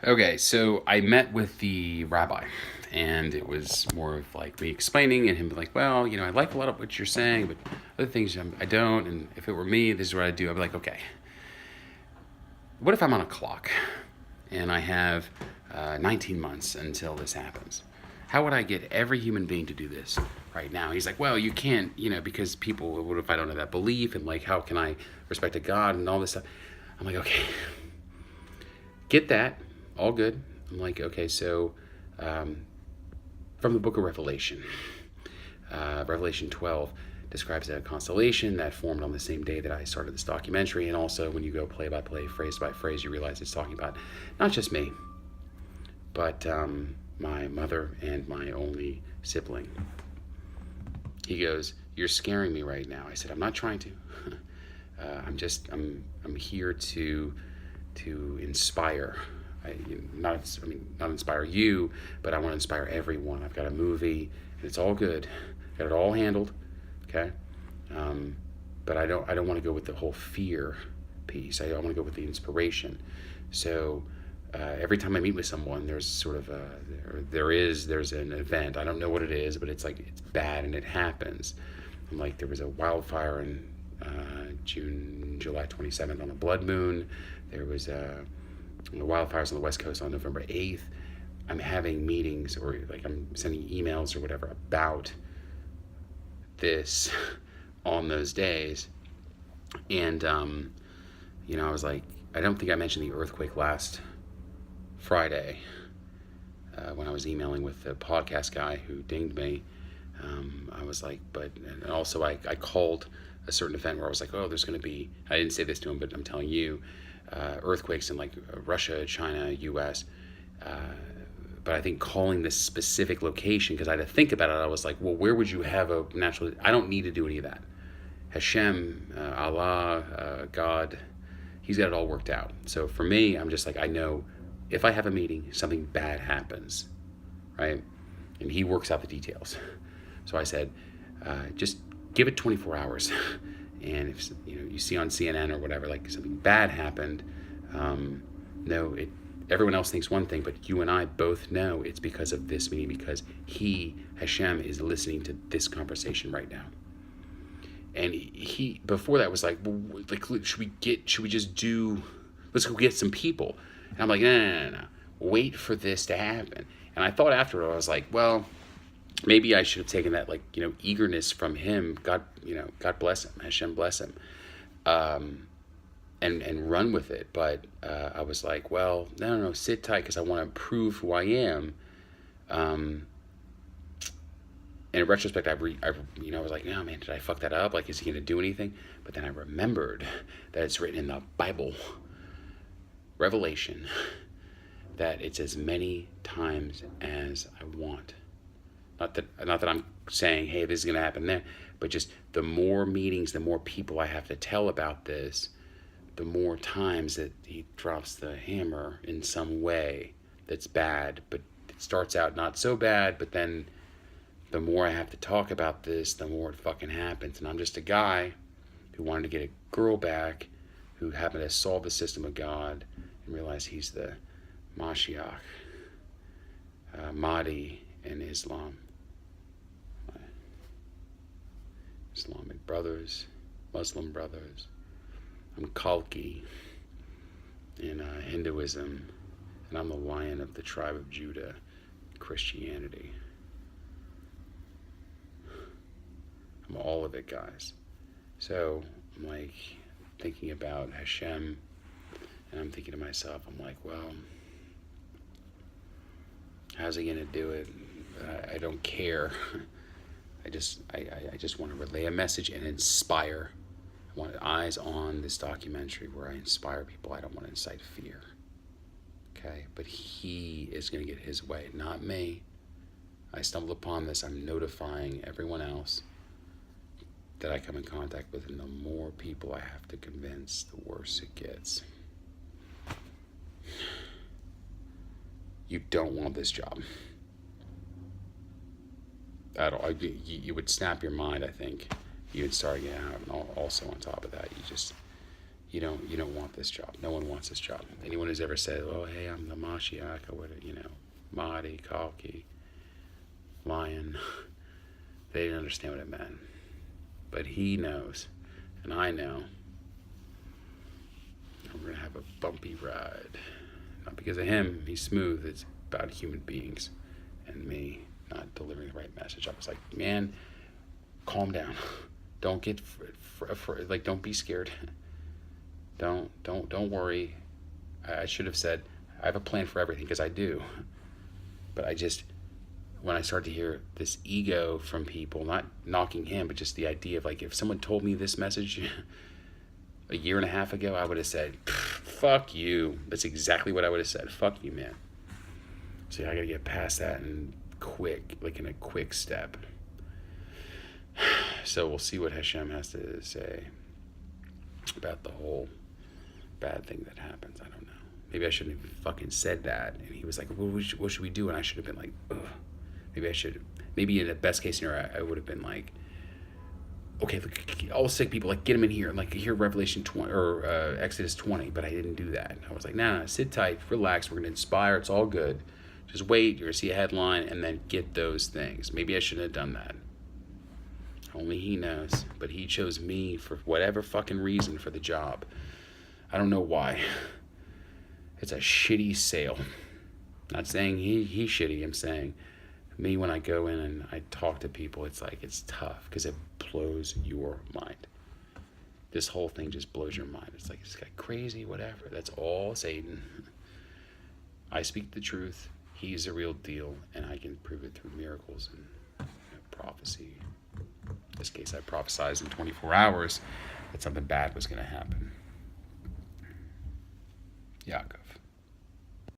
Okay, so I met with the rabbi, and it was more of like me explaining and him like, well, I like a lot of what you're saying, but other things I don't. And if it were me, this is what I'd do. I'd be like, okay, what if I'm on a clock and I have 19 months until this happens? How would I get every human being to do this right now? He's like, well, you can't, because people, what if I don't have that belief? And like, how can I respect a God and all this stuff? I'm like, okay, get that, all good. I'm like, okay, so um, from the book of Revelation, Revelation 12 describes a constellation that formed on the same day that I started this documentary. And also, when you go play by play, phrase by phrase, you realize it's talking about not just me, but my mother and my only sibling. He goes, "You're scaring me right now." I said, "I'm not trying to. I'm here to inspire. Not inspire you, but I want to inspire everyone. I've got a movie, and it's all good. Got it all handled, okay? But I don't want to go with the whole fear piece. I want to go with the inspiration. So every time I meet with someone, there's sort of there's an event. I don't know what it is, but it's like it's bad and it happens. Like there was a wildfire in July 27th on a blood moon. There was wildfires on the West Coast on November 8th. I'm having meetings or like I'm sending emails or whatever about this on those days. And, I was like, I don't think I mentioned the earthquake last Friday when I was emailing with the podcast guy who dinged me. I was like, and also I called a certain event where I was like, oh, there's going to be, I didn't say this to him, but I'm telling you, earthquakes in like Russia, China, US. But I think calling this specific location, because I had to think about it, I was like, well, where would you have a natural, I don't need to do any of that. Hashem, Allah, God, he's got it all worked out. So for me, I'm just like, I know if I have a meeting, something bad happens, right? And he works out the details. So I said, just give it 24 hours. And if you see on CNN or whatever, like something bad happened, no, everyone else thinks one thing, but you and I both know it's because of this meeting, because Hashem, is listening to this conversation right now. And he before that was like, well, like should we just do, let's go get some people. And I'm like, no. Wait for this to happen. And I thought after I was like, well, maybe I should have taken that eagerness from him. God bless him. Hashem bless him. And run with it. But I was like, well, no, sit tight because I want to prove who I am. And in retrospect, I was like, no, man, did I fuck that up? Like, is he going to do anything? But then I remembered that it's written in the Bible, Revelation, that it's as many times as I want. Not that I'm saying, hey, this is going to happen then, but just the more meetings, the more people I have to tell about this, the more times that he drops the hammer in some way that's bad, but it starts out not so bad, but then the more I have to talk about this, the more it fucking happens. And I'm just a guy who wanted to get a girl back, who happened to solve the system of God and realize he's the Mashiach, Mahdi in Islam. My Islamic brothers, Muslim brothers. I'm Kalki in Hinduism, and I'm the lion of the tribe of Judah, Christianity. I'm all of it, guys. So I'm like thinking about Hashem, and I'm thinking to myself, I'm like, well, how's he gonna do it? I don't care. I just want to relay a message and inspire. I want eyes on this documentary where I inspire people. I don't want to incite fear. Okay, but he is going to get his way, not me. I stumbled upon this. I'm notifying everyone else that I come in contact with, and the more people I have to convince, the worse it gets. You don't want this job at all. You would snap your mind, I think. You would start getting out, and also on top of that, You don't want this job. No one wants this job. Anyone who's ever said, "Oh, hey, I'm the Mashiach," or what, Mahdi, Kalki, Lion, they didn't understand what it meant. But he knows, and I know. We're going to have a bumpy ride. Not because of him, he's smooth. It's about human beings and me not delivering the right message. I was like, man, calm down. Don't get like, don't be scared. Don't worry. I should have said, I have a plan for everything, because I do. But when I start to hear this ego from people, not knocking him, but just the idea of, like, if someone told me this message a year and a half ago, I would have said, fuck you. That's exactly what I would have said. Fuck you, man. So I got to get past that and in a quick step. So we'll see what Hashem has to say about the whole bad thing that happens. I don't know. Maybe I shouldn't have fucking said that. And he was like, what should we do? And I should have been like, ugh. Maybe in the best case scenario, I would have been like, okay, look, all sick people, like, get them in here, and like, hear Revelation 20 or Exodus 20. But I didn't do that. I was like, no, sit tight, relax. We're gonna inspire. It's all good. Just wait. You're gonna see a headline, and then get those things. Maybe I shouldn't have done that. Only he knows. But he chose me for whatever fucking reason for the job. I don't know why. It's a shitty sale. Not saying he's shitty. I'm saying me, when I go in and I talk to people, it's like, it's tough because it blows your mind. This whole thing just blows your mind. It's like, this guy crazy, whatever. That's all Satan. I speak the truth. He's a real deal, and I can prove it through miracles and prophecy. In this case, I prophesized in 24 hours that something bad was going to happen. Yaakov.